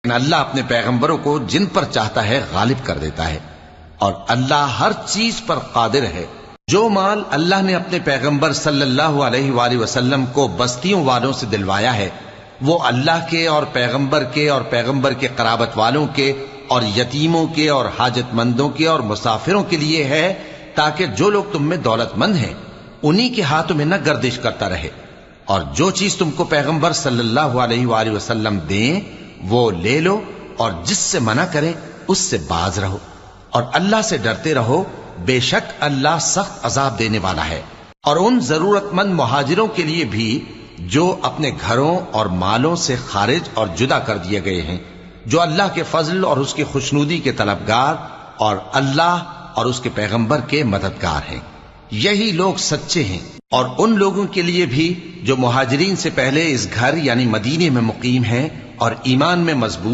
لیکن اللہ اپنے پیغمبروں کو جن پر چاہتا ہے غالب کر دیتا ہے، اور اللہ ہر چیز پر قادر ہے۔ جو مال اللہ نے اپنے پیغمبر صلی اللہ علیہ وآلہ وسلم کو بستیوں والوں سے دلوایا ہے، وہ اللہ کے اور پیغمبر کے قرابت والوں کے اور یتیموں کے اور حاجت مندوں کے اور مسافروں کے لیے ہے، تاکہ جو لوگ تم میں دولت مند ہیں انہی کے ہاتھوں میں نہ گردش کرتا رہے، اور جو چیز تم کو پیغمبر صلی اللہ علیہ وآلہ وسلم دیں وہ لے لو، اور جس سے منع کریں اس سے باز رہو، اور اللہ سے ڈرتے رہو، بے شک اللہ سخت عذاب دینے والا ہے۔ اور ان ضرورت مند مہاجروں کے لیے بھی جو اپنے گھروں اور مالوں سے خارج اور جدا کر دیے گئے ہیں، جو اللہ کے فضل اور اس کی خوشنودی کے طلبگار اور اللہ اور اس کے پیغمبر کے مددگار ہیں، یہی لوگ سچے ہیں۔ اور ان لوگوں کے لیے بھی جو مہاجرین سے پہلے اس گھر یعنی مدینے میں مقیم ہیں اور ایمان میں مضبوط